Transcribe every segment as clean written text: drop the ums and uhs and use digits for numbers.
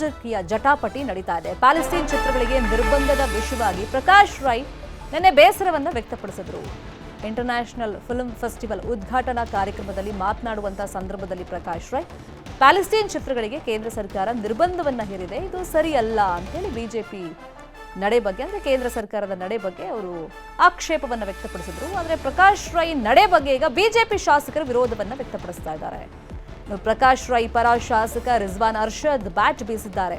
ರಾಜಕೀಯ ಜಟಾಪಟಿ ನಡೀತಾ ಇದೆ. ಪ್ಯಾಲೆಸ್ಟೈನ್ ಚಿತ್ರಗಳಿಗೆ ನಿರ್ಬಂಧದ ವಿಷಯವಾಗಿ ಪ್ರಕಾಶ್ ರೈ ನಿನ್ನೆ ಬೇಸರವನ್ನ ವ್ಯಕ್ತಪಡಿಸಿದರು. ಇಂಟರ್ನ್ಯಾಷನಲ್ ಫಿಲ್ಮ್ ಫೆಸ್ಟಿವಲ್ ಉದ್ಘಾಟನಾ ಕಾರ್ಯಕ್ರಮದಲ್ಲಿ ಮಾತನಾಡುವಂತಹ ಸಂದರ್ಭದಲ್ಲಿ ಪ್ರಕಾಶ್ ರೈ ಪ್ಯಾಲೆಸ್ಟೈನ್ ಚಿತ್ರಗಳಿಗೆ ಕೇಂದ್ರ ಸರ್ಕಾರ ನಿರ್ಬಂಧವನ್ನ ಹೇರಿದೆ, ಇದು ಸರಿಯಲ್ಲ ಅಂತೇಳಿ ಬಿಜೆಪಿ ನಡೆ ಬಗ್ಗೆ ಅಂದ್ರೆ ಕೇಂದ್ರ ಸರ್ಕಾರದ ನಡೆ ಬಗ್ಗೆ ಅವರು ಆಕ್ಷೇಪವನ್ನ ವ್ಯಕ್ತಪಡಿಸಿದ್ರು. ಆದರೆ ಪ್ರಕಾಶ್ ರೈ ನಡೆ ಬಗ್ಗೆ ಈಗ ಬಿಜೆಪಿ ಶಾಸಕರು ವಿರೋಧವನ್ನ ವ್ಯಕ್ತಪಡಿಸ್ತಾ ಇದ್ದಾರೆ. ಪ್ರಕಾಶ್ ರೈ ಪರ ಶಾಸಕ ರಿಜ್ವಾನ್ ಅರ್ಷದ್ ಬ್ಯಾಟ್ ಬೀಸಿದ್ದಾರೆ.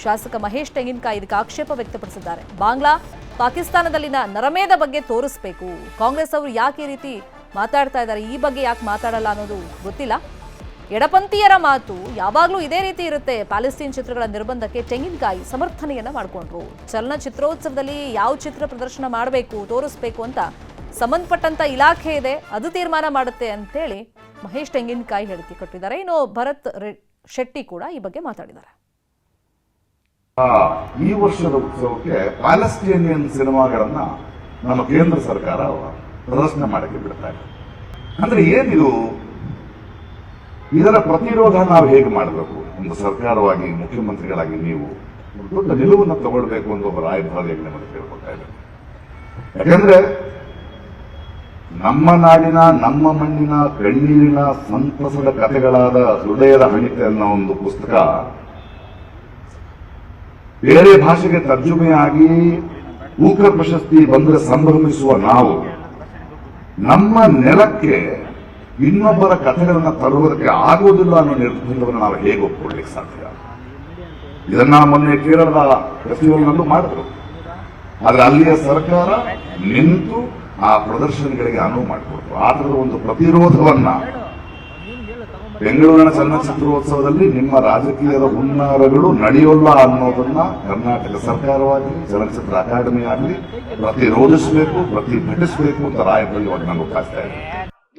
ಶಾಸಕ ಮಹೇಶ್ ತೆಂಗಿನಕಾಯಿ ಇದಕ್ಕೆ ಆಕ್ಷೇಪ ವ್ಯಕ್ತಪಡಿಸಿದ್ದಾರೆ. ಬಾಂಗ್ಲಾ ಪಾಕಿಸ್ತಾನದಲ್ಲಿನ ನರಮೇಧ ಬಗ್ಗೆ ತೋರಿಸಬೇಕು. ಕಾಂಗ್ರೆಸ್ ಅವರು ಯಾಕೆ ಈ ರೀತಿ ಮಾತಾಡ್ತಾ ಇದ್ದಾರೆ, ಈ ಬಗ್ಗೆ ಯಾಕೆ ಮಾತಾಡಲ್ಲ ಅನ್ನೋದು ಗೊತ್ತಿಲ್ಲ. ಎಡಪಂಥೀಯರ ಮಾತು ಯಾವಾಗಲೂ ಇದೇ ರೀತಿ ಇರುತ್ತೆ. ಪ್ಯಾಲೆಸ್ಟೈನ್ ಚಿತ್ರಗಳ ನಿರ್ಬಂಧಕ್ಕೆ ತೆಂಗಿನಕಾಯಿ ಸಮರ್ಥನೆಯನ್ನ ಮಾಡಿಕೊಂಡ್ರು. ಚಲನಚಿತ್ರೋತ್ಸವದಲ್ಲಿ ಯಾವ ಚಿತ್ರ ಪ್ರದರ್ಶನ ಮಾಡಬೇಕು ತೋರಿಸ್ಬೇಕು ಅಂತ ಸಂಬಂಧಪಟ್ಟಂತ ಇಲಾಖೆ ಇದೆ, ಅದು ತೀರ್ಮಾನ ಮಾಡುತ್ತೆ ಅಂತೇಳಿ ಮಹೇಶ್ ತೆಂಗಿನಕಾಯಿ ಹೇಳಿಕೆ ಕೊಟ್ಟಿದ್ದಾರೆ. ಇನ್ನು ಭರತ್ ಶೆಟ್ಟಿ ಕೂಡ ಈ ಬಗ್ಗೆ ಮಾತಾಡಿದ್ದಾರೆ. ಈ ವರ್ಷದ ಉತ್ಸವಕ್ಕೆ ಪ್ಯಾಲೆಸ್ಟೈನಿಯನ್ ಸಿನಿಮಾಗಳನ್ನ ನಮ್ಮ ಕೇಂದ್ರ ಸರ್ಕಾರ ಪ್ರದರ್ಶನ ಮಾಡಕ್ಕೆ ಬಿಡ್ತಾರೆ. ಅಂದ್ರೆ ಏನಿದು, ಇದರ ಪ್ರತಿರೋಧ ನಾವು ಹೇಗೆ ಮಾಡಬೇಕು? ಒಂದು ಸರ್ಕಾರವಾಗಿ ಮುಖ್ಯಮಂತ್ರಿಗಳಾಗಿ ನೀವು ದೊಡ್ಡ ನಿಲುವನ್ನು ತಗೊಳ್ಬೇಕು ಅಂತ ಒಬ್ಬ ರಾಯಭಾರಿಯಾಗಿ ನಮಗೆ ಕೇಳ್ಕೊಳ್ತಾ ಇದ್ದಾರೆ. ಯಾಕಂದ್ರೆ ನಮ್ಮ ನಾಡಿನ ನಮ್ಮ ಮಣ್ಣಿನ ಕಣ್ಣೀರಿನ ಸಂತಸದ ಕಥೆಗಳಾದ ಹೃದಯದ ಹಣಿತೆ ಅನ್ನೋ ಒಂದು ಪುಸ್ತಕ ಬೇರೆ ಭಾಷೆಗೆ ತರ್ಜುಮೆಯಾಗಿ ಊಕರ್ ಪ್ರಶಸ್ತಿ ಬಂದರೆ ಸಂಭ್ರಮಿಸುವ ನಾವು ನಮ್ಮ ನೆಲಕ್ಕೆ ಇನ್ನೊಬ್ಬರ ಕಥೆಗಳನ್ನ ತರುವುದಕ್ಕೆ ಆಗುವುದಿಲ್ಲ ಅನ್ನೋ ನಿರ್ಬಂಧವನ್ನು ನಾವು ಹೇಗೆ ಒಪ್ಪಿಕೊಳ್ಳಿಕ್ಕೆ ಸಾಧ್ಯ? ಇದನ್ನ ಮೊನ್ನೆ ಕೇರಳದ ಫೆಸ್ಟಿವಲ್ನಲ್ಲೂ ಮಾಡಿದ್ರು. ಆದ್ರೆ ಅಲ್ಲಿಯ ಸರ್ಕಾರ ನಿಂತು ಆ ಪ್ರದರ್ಶನಗಳಿಗೆ ಅನುವು ಮಾಡಿಕೊಡ್ತು. ಆ ತರದ ಒಂದು ಪ್ರತಿರೋಧವನ್ನ ಬೆಂಗಳೂರಿನ ಚಲನಚಿತ್ರೋತ್ಸವದಲ್ಲಿ ನಿಮ್ಮ ರಾಜಕೀಯದ ಹುನ್ನಾರಗಳು ನಡೆಯೋಲ್ಲ ಅನ್ನೋದನ್ನ ಕರ್ನಾಟಕ ಸರ್ಕಾರವಾಗಲಿ ಚಲನಚಿತ್ರ ಅಕಾಡೆಮಿ ಆಗಲಿ ಪ್ರತಿರೋಧಿಸಬೇಕು, ಪ್ರತಿಭಟಿಸಬೇಕು ಅಂತ ರಾಯಭಾರಿಯಾಗಿ ನಾನು ಒತ್ತಾಯಿಸ್ತಾ ಇದ್ದೇನೆ.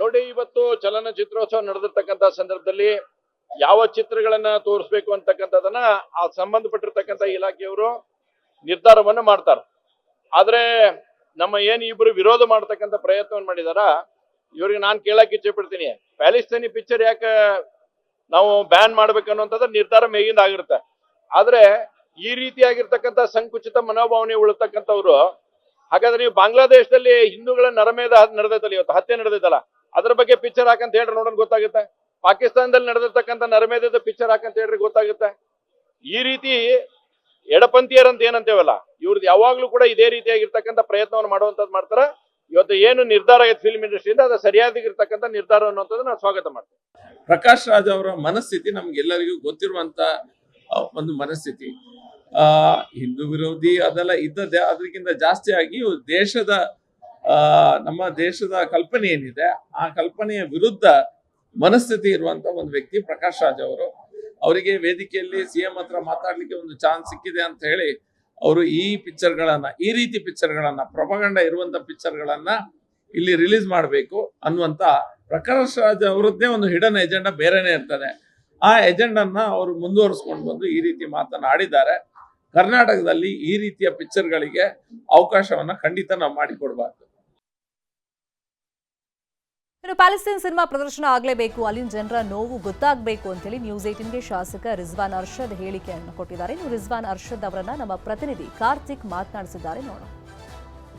ನೋಡಿ, ಇವತ್ತು ಚಲನಚಿತ್ರೋತ್ಸವ ನಡೆದಿರ್ತಕ್ಕಂಥ ಸಂದರ್ಭದಲ್ಲಿ ಯಾವ ಚಿತ್ರಗಳನ್ನ ತೋರಿಸಬೇಕು ಅಂತಕ್ಕಂಥದನ್ನ ಆ ಸಂಬಂಧಪಟ್ಟಿರ್ತಕ್ಕಂಥ ಇಲಾಖೆಯವರು ನಿರ್ಧಾರವನ್ನ ಮಾಡ್ತಾರೆ. ಆದ್ರೆ ನಮ್ಮ ಏನ್ ಇಬ್ರು ವಿರೋಧ ಮಾಡತಕ್ಕಂಥ ಪ್ರಯತ್ನವನ್ನು ಮಾಡಿದಾರ, ಇವ್ರಿಗೆ ನಾನು ಕೇಳಕ್ ಇಚ್ಛೆ ಪಡ್ತೀನಿ, ಪ್ಯಾಲೆಸ್ಟೈನಿ ಪಿಕ್ಚರ್ ಯಾಕೆ ನಾವು ಬ್ಯಾನ್ ಮಾಡ್ಬೇಕನ್ನುವಂಥದ್ದು ನಿರ್ಧಾರ ಮೇಗಿಂದ ಆಗಿರುತ್ತೆ. ಆದ್ರೆ ಈ ರೀತಿಯಾಗಿರ್ತಕ್ಕಂಥ ಸಂಕುಚಿತ ಮನೋಭಾವನೆ ಉಳಿತಕ್ಕಂಥವ್ರು, ಹಾಗಾದ್ರೆ ನೀವು ಬಾಂಗ್ಲಾದೇಶದಲ್ಲಿ ಹಿಂದೂಗಳ ನರಮೇಧ ನಡೆದೈತಲ್ಲ, ಇವತ್ತು ಹತ್ಯೆ ನಡೆದೈತಲ್ಲ, ಅದ್ರ ಬಗ್ಗೆ ಪಿಕ್ಚರ್ ಹಾಕಂತ ಹೇಳ್ರಿ ನೋಡೋಣ ಗೊತ್ತಾಗುತ್ತೆ. ಪಾಕಿಸ್ತಾನದಲ್ಲಿ ನಡೆದಿರ್ತಕ್ಕಂಥ ನರಮೇಧದ ಪಿಕ್ಚರ್ ಹಾಕಂತ ಹೇಳ್ರಿ ಗೊತ್ತಾಗುತ್ತೆ. ಈ ರೀತಿ ಎಡಪಂಥೀಯರಂತ ಏನಂತೇವಲ್ಲ, ಇವ್ರದ್ದು ಯಾವಾಗ್ಲೂ ಕೂಡ ಇದೇ ರೀತಿಯಾಗಿರ್ತಕ್ಕಂಥ ಪ್ರಯತ್ನವನ್ನು ಮಾಡುವಂತದ್ದು ಮಾಡ್ತಾರ. ಇವತ್ತು ಏನು ನಿರ್ಧಾರ ಆಗಿದೆ ಫಿಲ್ಮ್ ಇಂಡಸ್ಟ್ರಿಯಿಂದ, ಅದು ಸರಿಯಾಗಿರ್ತಕ್ಕಂಥ ನಿರ್ಧಾರ ಅನ್ನುವಂಥದ್ದು ನಾನು ಸ್ವಾಗತ ಮಾಡ್ತೇನೆ. ಪ್ರಕಾಶ್ ರಾಜ್ ಅವರ ಮನಸ್ಥಿತಿ ನಮ್ಗೆಲ್ಲರಿಗೂ ಗೊತ್ತಿರುವಂತ ಒಂದು ಮನಸ್ಥಿತಿ. ಹಿಂದೂ ವಿರೋಧಿ ಅದೆಲ್ಲ ಇದ್ದದ್ದೇ, ಅದಕ್ಕಿಂತ ಜಾಸ್ತಿ ಆಗಿ ದೇಶದ ನಮ್ಮ ದೇಶದ ಕಲ್ಪನೆ ಏನಿದೆ ಆ ಕಲ್ಪನೆಯ ವಿರುದ್ಧ ಮನಸ್ಥಿತಿ ಇರುವಂತ ಒಂದು ವ್ಯಕ್ತಿ ಪ್ರಕಾಶ್ ರಾಜ್ ಅವರು. ಅವರಿಗೆ ವೇದಿಕೆಯಲ್ಲಿ ಸಿಎಂ ಹತ್ರ ಮಾತಾಡ್ಲಿಕ್ಕೆ ಒಂದು ಚಾನ್ಸ್ ಸಿಕ್ಕಿದೆ ಅಂತ ಹೇಳಿ ಅವರು ಈ ಪಿಕ್ಚರ್ಗಳನ್ನ, ಈ ರೀತಿ ಪಿಕ್ಚರ್ಗಳನ್ನ, ಪ್ರೊಪಗಂಡ ಇರುವಂತ ಪಿಕ್ಚರ್ಗಳನ್ನ ಇಲ್ಲಿ ರಿಲೀಸ್ ಮಾಡಬೇಕು ಅನ್ನುವಂತ ಪ್ರಕಾಶ್ ರಾಜ್ ಅವರದ್ದೇ ಒಂದು ಹಿಡನ್ ಎಜೆಂಡಾ ಬೇರೆನೆ ಇರ್ತದೆ. ಆ ಎಜೆಂಡನ್ನ ಅವರು ಮುಂದುವರಿಸ್ಕೊಂಡು ಬಂದು ಈ ರೀತಿ ಮಾತನಾಡಿದ್ದಾರೆ. ಕರ್ನಾಟಕದಲ್ಲಿ ಈ ರೀತಿಯ ಪಿಕ್ಚರ್ಗಳಿಗೆ ಅವಕಾಶವನ್ನ ಖಂಡಿತ ನಾವು ಮಾಡಿಕೊಡ್ಬಾರ್ದು. ಇನ್ನು ಪ್ಯಾಲೆಸ್ಟೈನ್ ಸಿನಿಮಾ ಪ್ರದರ್ಶನ ಆಗಲೇಬೇಕು, ಅಲ್ಲಿನ ಜನರ ನೋವು ಗೊತ್ತಾಗಬೇಕು ಅಂತೇಳಿ ನ್ಯೂಸ್ 18ಗೆ ಶಾಸಕ ರಿಜ್ವಾನ್ ಅರ್ಷದ್ ಹೇಳಿಕೆಯನ್ನು ಕೊಟ್ಟಿದ್ದಾರೆ. ಇನ್ನು ರಿಜ್ವಾನ್ ಅರ್ಷದ್ ಅವರನ್ನ ನಮ್ಮ ಪ್ರತಿನಿಧಿ ಕಾರ್ತಿಕ್ ಮಾತನಾಡಿಸಿದ್ದಾರೆ, ನೋಡೋಣ.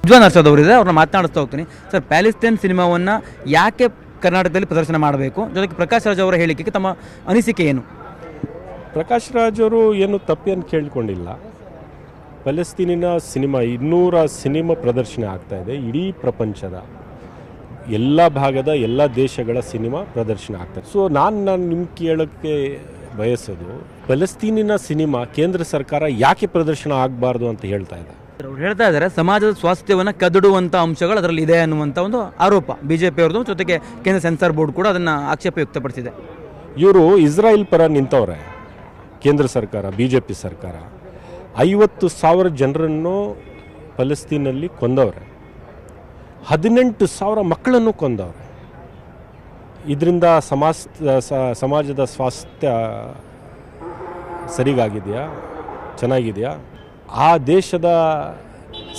ರಿಜ್ವಾನ್ ಅರ್ಷದ್ ಅವರಿದೆ, ಅವ್ರನ್ನ ಮಾತನಾಡಿಸ್ತಾ ಹೋಗ್ತೀನಿ. ಸರ್, ಪ್ಯಾಲೆಸ್ಟೈನ್ ಸಿನಿಮಾವನ್ನ ಯಾಕೆ ಕರ್ನಾಟಕದಲ್ಲಿ ಪ್ರದರ್ಶನ ಮಾಡಬೇಕು, ಜೊತೆಗೆ ಪ್ರಕಾಶ್ ರಾಜ್ ಅವರ ಹೇಳಿಕೆಗೆ ತಮ್ಮ ಅನಿಸಿಕೆ ಏನು? ಪ್ರಕಾಶ್ ರಾಜ್ ಅವರು ಏನು ತಪ್ಪೇನು ಕೇಳಿಕೊಂಡಿಲ್ಲ. ಪ್ಯಾಲೆಸ್ತೀನಿನ ಸಿನಿಮಾ 200 ಸಿನಿಮಾ ಪ್ರದರ್ಶನ ಆಗ್ತಾ ಇದೆ. ಇಡೀ ಪ್ರಪಂಚದ ಎಲ್ಲ ಭಾಗದ ಎಲ್ಲ ದೇಶಗಳ ಸಿನಿಮಾ ಪ್ರದರ್ಶನ ಆಗ್ತದೆ. ಸೊ ನಾನು ನಿಮ್ಗೆ ಕೇಳೋಕ್ಕೆ ಬಯಸೋದು, ಪ್ಯಾಲೆಸ್ತೀನಿನ ಸಿನಿಮಾ ಕೇಂದ್ರ ಸರ್ಕಾರ ಯಾಕೆ ಪ್ರದರ್ಶನ ಆಗಬಾರ್ದು ಅಂತ ಹೇಳ್ತಾ ಇದೆ. ಅವ್ರು ಹೇಳ್ತಾ ಇದ್ದಾರೆ ಸಮಾಜದ ಸ್ವಾಸ್ಥ್ಯವನ್ನು ಕದಡುವಂಥ ಅಂಶಗಳು ಅದರಲ್ಲಿ ಇದೆ ಅನ್ನುವಂಥ ಒಂದು ಆರೋಪ ಬಿಜೆಪಿ ಅವ್ರದ್ದು, ಜೊತೆಗೆ ಕೇಂದ್ರ ಸೆನ್ಸಾರ್ ಬೋರ್ಡ್ ಕೂಡ ಅದನ್ನು ಆಕ್ಷೇಪ ವ್ಯಕ್ತಪಡಿಸಿದೆ. ಇವರು ಇಸ್ರಾಯೇಲ್ ಪರ ನಿಂತವ್ರೆ. ಕೇಂದ್ರ ಸರ್ಕಾರ, ಬಿಜೆಪಿ ಸರ್ಕಾರ 50,000 ಜನರನ್ನು ಪ್ಯಾಲೆಸ್ತೀನಲ್ಲಿ ಕೊಂದವ್ರೆ, 18,000 ಮಕ್ಕಳನ್ನು ಕೊಂದವ್ರೆ. ಇದರಿಂದ ಸಮಾಜದ ಸ್ವಾಸ್ಥ್ಯ ಸರಿಗಾಗಿದೆಯಾ, ಚೆನ್ನಾಗಿದೆಯಾ? ಆ ದೇಶದ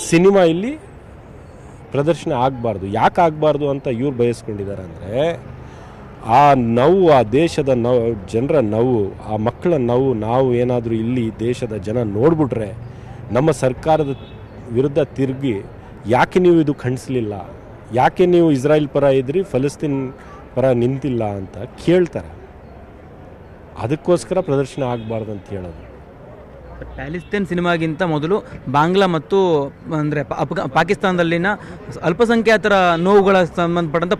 ಸಿನಿಮಾ ಇಲ್ಲಿ ಪ್ರದರ್ಶನ ಆಗಬಾರ್ದು. ಯಾಕೆ ಆಗಬಾರ್ದು ಅಂತ ಇವ್ರು ಬಯಸ್ಕೊಂಡಿದ್ದಾರೆ ಅಂದರೆ, ಆ ನೋವು, ಆ ದೇಶದ ನೋವು, ಜನರ ನೋವು, ಆ ಮಕ್ಕಳ ನೋವು ನಾವು ಏನಾದರೂ ಇಲ್ಲಿ ದೇಶದ ಜನ ನೋಡಿಬಿಟ್ರೆ ನಮ್ಮ ಸರ್ಕಾರದ ವಿರುದ್ಧ ತಿರುಗಿ ಯಾಕೆ ನೀವು ಇದು ಖಂಡಿಸಲಿಲ್ಲ, ಯಾಕೆ ನೀವು ಇಸ್ರಾಯೇಲ್ ಪರ ಇದ್ರಿ ಫಲಸ್ತೀನ್ ಪರ ನಿಂತಿಲ್ಲ ಅಂತ ಕೇಳ್ತಾರೆ. ಅದಕ್ಕೋಸ್ಕರ ಪ್ರದರ್ಶನ ಆಗಬಾರ್ದು ಅಂತ ಹೇಳೋದು. ಪ್ಯಾಲಿಸ್ತೀನ್ ಸಿನಿಮಾಗಿಂತ ಮೊದಲು ಬಾಂಗ್ಲಾ ಮತ್ತು ಅಂದರೆ ಪಾಕಿಸ್ತಾನದಲ್ಲಿನ ಅಲ್ಪಸಂಖ್ಯಾತರ ನೋವುಗಳ ಸಂಬಂಧಪಟ್ಟಂಥ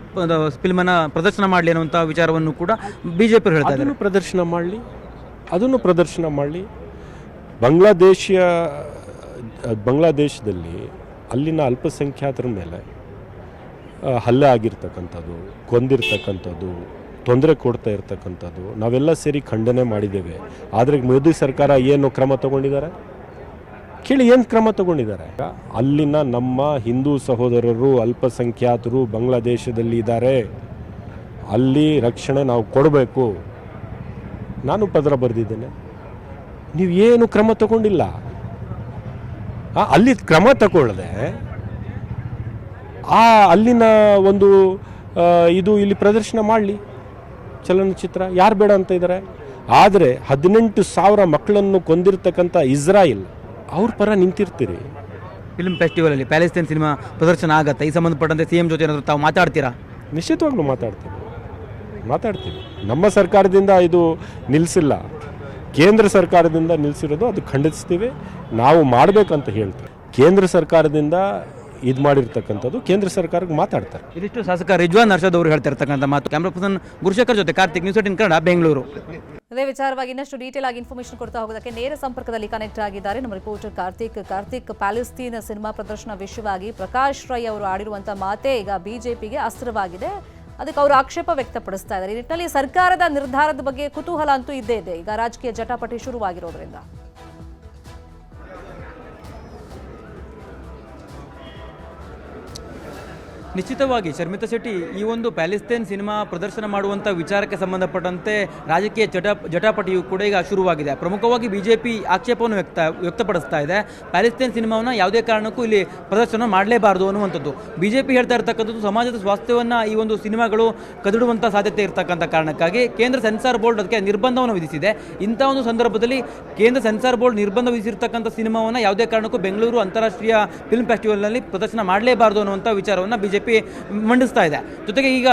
ಫಿಲ್ಮನ್ನು ಪ್ರದರ್ಶನ ಮಾಡಲಿ ಅನ್ನುವಂಥ ವಿಚಾರವನ್ನು ಕೂಡ BJP ಹೇಳ್ತಾ ಇದ್ದಾರೆ. ಅದನ್ನು ಪ್ರದರ್ಶನ ಮಾಡಲಿ. ಬಾಂಗ್ಲಾದೇಶದಲ್ಲಿ ಅಲ್ಲಿನ ಅಲ್ಪಸಂಖ್ಯಾತರ ಮೇಲೆ ಹಲ್ಲೆ ಆಗಿರ್ತಕ್ಕಂಥದ್ದು, ಕೊಂದಿರ್ತಕ್ಕಂಥದ್ದು, ತೊಂದರೆ ಕೊಡ್ತಾ ಇರ್ತಕ್ಕಂಥದ್ದು ನಾವೆಲ್ಲ ಸೇರಿ ಖಂಡನೆ ಮಾಡಿದ್ದೇವೆ. ಆದರೆ ಮೋದಿ ಸರ್ಕಾರ ಏನು ಕ್ರಮ ತಗೊಂಡಿದ್ದಾರೆ ಕೇಳಿ, ಏನು ಕ್ರಮ ತಗೊಂಡಿದ್ದಾರೆ? ಅಲ್ಲಿನ ನಮ್ಮ ಹಿಂದೂ ಸಹೋದರರು ಅಲ್ಪಸಂಖ್ಯಾತರು ಬಾಂಗ್ಲಾದೇಶದಲ್ಲಿ ಇದ್ದಾರೆ, ಅಲ್ಲಿ ರಕ್ಷಣೆ ನಾವು ಕೊಡಬೇಕು. ನಾನು ಪತ್ರ ಬರೆದಿದ್ದೇನೆ. ನೀವು ಏನು ಕ್ರಮ ತಗೊಂಡಿಲ್ಲ. ಅಲ್ಲಿ ಕ್ರಮ ತಗೊಳ್ಳದೆ ಅಲ್ಲಿನ ಒಂದು ಇದು ಇಲ್ಲಿ ಪ್ರದರ್ಶನ ಮಾಡಲಿ ಚಲನಚಿತ್ರ, ಯಾರು ಬೇಡ ಅಂತ ಇದ್ದಾರೆ. ಆದರೆ 18,000 ಮಕ್ಕಳನ್ನು ಕೊಂದಿರ್ತಕ್ಕಂಥ ಇಸ್ರಾಯೇಲ್ ಅವ್ರ ಪರ ನಿಂತಿರ್ತೀರಿ. ಫಿಲ್ಮ್ ಫೆಸ್ಟಿವಲಲ್ಲಿ ಪ್ಯಾಲೆಸ್ತೈನ್ ಸಿನಿಮಾ ಪ್ರದರ್ಶನ ಆಗತ್ತೆ, ಈ ಸಂಬಂಧಪಟ್ಟಂತೆ CM ಜೊತೆ ಏನಾದರೂ ತಾವು ಮಾತಾಡ್ತೀರಾ? ನಿಶ್ಚಿತವಾಗ್ಲೂ ಮಾತಾಡ್ತೀವಿ. ನಮ್ಮ ಸರ್ಕಾರದಿಂದ ಇದು ನಿಲ್ಲಿಸಿಲ್ಲ, ಕೇಂದ್ರ ಸರ್ಕಾರದಿಂದ ನಿಲ್ಲಿಸಿರೋದು, ಅದು ಖಂಡಿಸ್ತೀವಿ. ನಾವು ಮಾಡಬೇಕಂತ ಹೇಳ್ತೀವಿ. ಕೇಂದ್ರ ಸರ್ಕಾರದಿಂದ ಇದು ಮಾಡಿರ್ತಕ್ಕಂಥದ್ದು ಕೇಂದ್ರ ಸರ್ಕಾರಕ್ಕೆ ಮಾತಾಡ್ತಾರೆ. ಇದಿಷ್ಟು ಶಾಸಕ ರಿಜ್ವಾನ್ ಅರ್ಷದ್ ಅವರು ಹೇಳ್ತಾ ಇರ್ತಕ್ಕಂಥ ಮಾತು. ಕ್ಯಾಮ್ರಾ ಪರ್ಸನ್ ಗುರುಶೇಖರ್ ಜೊತೆ ಕಾರ್ತಿಕ್, ನ್ಯೂಸ್ 18 ಕನ್ನಡ, ಬೆಂಗಳೂರು. ಅದೇ ವಿಚಾರವಾಗಿ ಇನ್ನಷ್ಟು ಡೀಟೇಲ್ ಆಗಿ ಇನ್ಫಾರ್ಮೇಶನ್ ಕೊಡ್ತಾ ಹೋಗೋದಕ್ಕೆ ನೇರ ಸಂಪರ್ಕದಲ್ಲಿ ಕನೆಕ್ಟ್ ಆಗಿದ್ದಾರೆ ನಮ್ಮ ರಿಪೋರ್ಟರ್ ಕಾರ್ತಿಕ್. ಪ್ಯಾಲೆಸ್ತೀನ್ ಸಿನಿಮಾ ಪ್ರದರ್ಶನ ವಿಷಯವಾಗಿ ಪ್ರಕಾಶ್ ರೈ ಅವರು ಆಡಿರುವಂತಹ ಮಾತೇ ಈಗ BJPಗೆ ಅಸ್ತ್ರವಾಗಿದೆ. ಅದಕ್ಕೆ ಅವರು ಆಕ್ಷೇಪ ವ್ಯಕ್ತಪಡಿಸ್ತಾ ಇದ್ದಾರೆ. ಈ ನಿಟ್ಟಿನಲ್ಲಿ ಸರ್ಕಾರದ ನಿರ್ಧಾರದ ಬಗ್ಗೆ ಕುತೂಹಲ ಅಂತೂ ಇದ್ದೇ ಇದೆ. ಈಗ ರಾಜಕೀಯ ಜಟಾಪಟಿ ಶುರುವಾಗಿರೋದ್ರಿಂದ ನಿಶ್ಚಿತವಾಗಿ ಶರ್ಮಿತಾ ಶೆಟ್ಟಿ, ಈ ಒಂದು ಪ್ಯಾಲೆಸ್ತೈನ್ ಸಿನಿಮಾ ಪ್ರದರ್ಶನ ಮಾಡುವಂಥ ವಿಚಾರಕ್ಕೆ ಸಂಬಂಧಪಟ್ಟಂತೆ ರಾಜಕೀಯ ಜಟಾಪಟಿಯು ಕೂಡ ಈಗ ಶುರುವಾಗಿದೆ. ಪ್ರಮುಖವಾಗಿ BJP ಆಕ್ಷೇಪವನ್ನು ವ್ಯಕ್ತಪಡಿಸ್ತಾ ಇದೆ. ಪ್ಯಾಲೆಸ್ತೈನ್ ಸಿನಿಮಾವನ್ನು ಯಾವುದೇ ಕಾರಣಕ್ಕೂ ಇಲ್ಲಿ ಪ್ರದರ್ಶನ ಮಾಡಲೇಬಾರದು ಅನ್ನುವಂಥದ್ದು. BJP ಹೇಳ್ತಾ ಇರ್ತಕ್ಕಂಥದ್ದು ಸಮಾಜದ ಸ್ವಾಸ್ಥ್ಯವನ್ನು ಈ ಒಂದು ಸಿನಿಮಾಗಳು ಕದಡುವಂಥ ಸಾಧ್ಯತೆ ಇರತಕ್ಕಂಥ ಕಾರಣಕ್ಕಾಗಿ ಕೇಂದ್ರ ಸೆನ್ಸಾರ್ ಬೋರ್ಡ್ ಅದಕ್ಕೆ ನಿರ್ಬಂಧವನ್ನು ವಿಧಿಸಿದೆ. ಇಂಥ ಒಂದು ಸಂದರ್ಭದಲ್ಲಿ ಕೇಂದ್ರ ಸೆನ್ಸಾರ್ ಬೋರ್ಡ್ ನಿರ್ಬಂಧ ವಿಧಿಸಿರ್ತಕ್ಕಂಥ ಸಿನಿಮಾವನ್ನು ಯಾವುದೇ ಕಾರಣಕ್ಕೂ ಬೆಂಗಳೂರು ಅಂತಾರಾಷ್ಟ್ರೀಯ ಫಿಲ್ಮ್ ಫೆಸ್ಟಿವಲ್ನಲ್ಲಿ ಪ್ರದರ್ಶನ ಮಾಡಲೇಬಾರದು ಅನ್ನುವಂಥ ವಿಚಾರವನ್ನು BJP ಮಂಡಿಸ್ತಾ ಇದೆ. ಜೊತೆಗೆ ಈಗ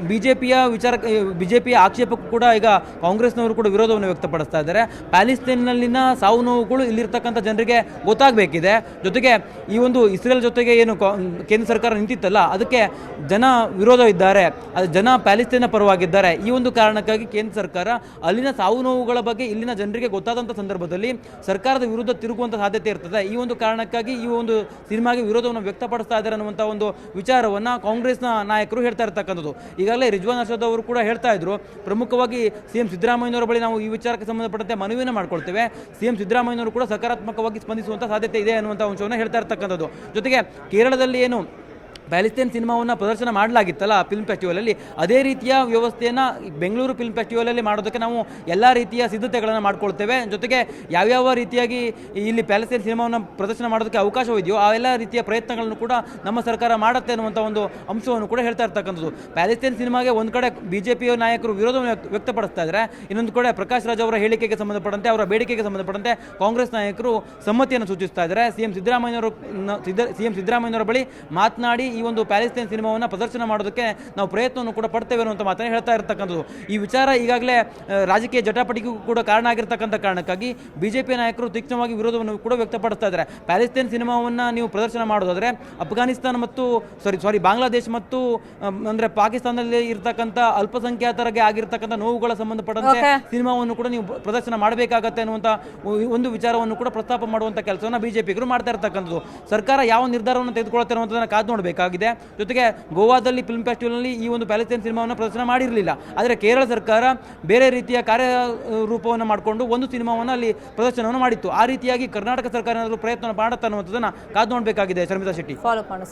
ಬಿಜೆಪಿಯ ಆಕ್ಷೇಪಕ್ಕೂ ಕೂಡ ಈಗ ಕಾಂಗ್ರೆಸ್ನವರು ಕೂಡ ವಿರೋಧವನ್ನು ವ್ಯಕ್ತಪಡಿಸ್ತಾ ಇದ್ದಾರೆ. ಪ್ಯಾಲೆಸ್ತೈನ್ನಲ್ಲಿನ ಸಾವು ನೋವುಗಳು ಇಲ್ಲಿರ್ತಕ್ಕಂಥ ಜನರಿಗೆ ಗೊತ್ತಾಗಬೇಕಿದೆ. ಜೊತೆಗೆ ಈ ಒಂದು ಇಸ್ರೇಲ್ ಜೊತೆಗೆ ಏನು ಕೇಂದ್ರ ಸರ್ಕಾರ ನಿಂತಿತ್ತಲ್ಲ, ಅದಕ್ಕೆ ಜನ ವಿರೋಧ ಇದ್ದಾರೆ, ಅದು ಜನ ಪ್ಯಾಲೆಸ್ತೈನ್ನ ಪರವಾಗಿದ್ದಾರೆ. ಈ ಒಂದು ಕಾರಣಕ್ಕಾಗಿ ಕೇಂದ್ರ ಸರ್ಕಾರ ಅಲ್ಲಿನ ಸಾವು ನೋವುಗಳ ಬಗ್ಗೆ ಇಲ್ಲಿನ ಜನರಿಗೆ ಗೊತ್ತಾದಂಥ ಸಂದರ್ಭದಲ್ಲಿ ಸರ್ಕಾರದ ವಿರುದ್ಧ ತಿರುಗುವಂಥ ಸಾಧ್ಯತೆ ಇರ್ತದೆ. ಈ ಒಂದು ಕಾರಣಕ್ಕಾಗಿ ಈ ಒಂದು ಸಿನಿಮಾಗೆ ವಿರೋಧವನ್ನು ವ್ಯಕ್ತಪಡಿಸ್ತಾ ಇದ್ದಾರೆ ಅನ್ನುವಂಥ ಒಂದು ವಿಚಾರವನ್ನು ಕಾಂಗ್ರೆಸ್ನ ನಾಯಕರು ಹೇಳ್ತಾ ಇರ್ತಕ್ಕಂಥದ್ದು. ಈಗಾಗಲೇ ರಿಜ್ವಾನ್ ಅರ್ಷದ್ ಅವರು ಕೂಡ ಹೇಳ್ತಾ ಇದ್ರು, ಪ್ರಮುಖವಾಗಿ CM ಸಿದ್ದರಾಮಯ್ಯನವರ ಬಳಿ ನಾವು ಈ ವಿಚಾರಕ್ಕೆ ಸಂಬಂಧಪಟ್ಟಂತೆ ಮನವಿಯನ್ನು ಮಾಡ್ಕೊಳ್ತೇವೆ. CM ಸಿದ್ದರಾಮಯ್ಯನವರು ಕೂಡ ಸಕಾರಾತ್ಮಕವಾಗಿ ಸ್ಪಂದಿಸುವಂಥ ಸಾಧ್ಯತೆ ಇದೆ ಅನ್ನುವಂಥ ಅಂಶವನ್ನು ಹೇಳ್ತಾ ಇರ್ತಕ್ಕಂಥದ್ದು. ಜೊತೆಗೆ ಕೇರಳದಲ್ಲಿ ಏನು ಪ್ಯಾಲೆಸ್ತೈನ್ ಸಿನಿಮಾವನ್ನು ಪ್ರದರ್ಶನ ಮಾಡಲಾಗಿತ್ತಲ್ಲ ಫಿಲ್ಮ್ ಫೆಸ್ಟಿವಲಲ್ಲಿ, ಅದೇ ರೀತಿಯ ವ್ಯವಸ್ಥೆಯನ್ನು ಬೆಂಗಳೂರು ಫಿಲ್ಮ್ ಫೆಸ್ಟಿವಲಲ್ಲಿ ಮಾಡೋದಕ್ಕೆ ನಾವು ಎಲ್ಲ ರೀತಿಯ ಸಿದ್ಧತೆಗಳನ್ನು ಮಾಡ್ಕೊಳ್ತೇವೆ. ಜೊತೆಗೆ ಯಾವ್ಯಾವ ರೀತಿಯಾಗಿ ಇಲ್ಲಿ ಪ್ಯಾಲೆಸ್ತೈನ್ ಸಿನಿಮಾವನ್ನು ಪ್ರದರ್ಶನ ಮಾಡೋದಕ್ಕೆ ಅವಕಾಶವಿದೆಯೋ ಆ ಎಲ್ಲ ರೀತಿಯ ಪ್ರಯತ್ನಗಳನ್ನು ಕೂಡ ನಮ್ಮ ಸರ್ಕಾರ ಮಾಡುತ್ತೆ ಅನ್ನುವಂಥ ಒಂದು ಅಂಶವನ್ನು ಕೂಡ ಹೇಳ್ತಾ ಇರ್ತಕ್ಕಂಥದ್ದು. ಪ್ಯಾಲೆಸ್ತೈನ್ ಸಿನಿಮಾಗೆ ಒಂದು ಕಡೆ BJP ನಾಯಕರು ವಿರೋಧವನ್ನು ವ್ಯಕ್ತಪಡಿಸ್ತಾ ಇದ್ದಾರೆ, ಇನ್ನೊಂದು ಕಡೆ ಪ್ರಕಾಶ್ ರಾಜ್ ಅವರ ಹೇಳಿಕೆಗೆ ಸಂಬಂಧಪಟ್ಟಂತೆ, ಅವರ ಬೇಡಿಕೆಗೆ ಸಂಬಂಧಪಟ್ಟಂತೆ ಕಾಂಗ್ರೆಸ್ ನಾಯಕರು ಸಮ್ಮತಿಯನ್ನು ಸೂಚಿಸ್ತಾ ಇದ್ದಾರೆ. CM ಸಿದ್ದರಾಮಯ್ಯನವರ ಬಳಿ ಮಾತನಾಡಿ ಈ ಒಂದು ಪ್ಯಾಲೆಸ್ತೈನ್ ಸಿನಿಮಾವನ್ನು ಪ್ರದರ್ಶನ ಮಾಡೋದಕ್ಕೆ ನಾವು ಪ್ರಯತ್ನವನ್ನು ಕೂಡ ಪಡ್ತೇವೆ ಅನ್ನುವಂಥ ಮಾತನ್ನು ಹೇಳ್ತಾ ಇರ್ತಕ್ಕಂಥದ್ದು. ಈ ವಿಚಾರ ಈಗಾಗಲೇ ರಾಜಕೀಯ ಜಟಾಪಟಿಗೂ ಕೂಡ ಕಾರಣ ಆಗಿರ್ತಕ್ಕಂಥ ಕಾರಣಕ್ಕಾಗಿ BJP ನಾಯಕರು ತೀಕ್ಷ್ಣವಾಗಿ ವಿರೋಧವನ್ನು ಕೂಡ ವ್ಯಕ್ತಪಡಿಸ್ತಾ ಇದ್ದಾರೆ. ಪ್ಯಾಲೆಸ್ತೈನ್ ಸಿನಿಮಾವನ್ನು ನೀವು ಪ್ರದರ್ಶನ ಮಾಡೋದಾದರೆ ಅಫ್ಘಾನಿಸ್ತಾನ ಮತ್ತು ಬಾಂಗ್ಲಾದೇಶ ಮತ್ತು ಅಂದರೆ ಪಾಕಿಸ್ತಾನದಲ್ಲಿ ಇರ್ತಕ್ಕಂಥ ಅಲ್ಪಸಂಖ್ಯಾತರಿಗೆ ಆಗಿರ್ತಕ್ಕಂಥ ನೋವುಗಳ ಸಂಬಂಧಪಟ್ಟಂತೆ ಸಿನಿಮಾವನ್ನು ಕೂಡ ನೀವು ಪ್ರದರ್ಶನ ಮಾಡಬೇಕಾಗತ್ತೆ ಅನ್ನುವಂಥ ಒಂದು ವಿಚಾರವನ್ನು ಕೂಡ ಪ್ರಸ್ತಾಪ ಮಾಡುವಂಥ ಕೆಲಸವನ್ನು BJPಗರು ಮಾಡ್ತಾ ಇರ್ತಕ್ಕಂಥದ್ದು. ಸರ್ಕಾರ ಯಾವ ನಿರ್ಧಾರವನ್ನು ತೆಗೆದುಕೊಳ್ತಾರೆ ಅನ್ನೋದನ್ನು ಕಾದು ನೋಡಬೇಕಾಗಿದೆ. ಜೊತೆಗೆ ಗೋವಾದಲ್ಲಿ ಫಿಲ್ಮ್ ಫೆಸ್ಟಿವಲ್ನಲ್ಲಿ ಈ ಒಂದು ಪ್ಯಾಲೆಸ್ತೈನ್ ಸಿನಿಮಾವನ್ನು ಪ್ರದರ್ಶನ ಮಾಡಿರಲಿಲ್ಲ. ಆದರೆ ಕೇರಳ ಸರ್ಕಾರ ಬೇರೆ ರೀತಿಯ ಕಾರ್ಯರೂಪವನ್ನು ಮಾಡಿಕೊಂಡು ಒಂದು ಸಿನಿಮಾವನ್ನು ಅಲ್ಲಿ ಪ್ರದರ್ಶನವನ್ನು ಮಾಡಿತ್ತು. ಆ ರೀತಿಯಾಗಿ ಕರ್ನಾಟಕ ಸರ್ಕಾರ ಏನಾದರೂ ಪ್ರಯತ್ನ ಮಾಡುತ್ತೆ ಅನ್ನುವಂಥದ್ದನ್ನು ಕಾದು ನೋಡಬೇಕಾಗಿದೆ. ಶರ್ಮಿತಾ ಶೆಟ್ಟಿ, ಫಾಲೋ ಮಾಡೋಣ.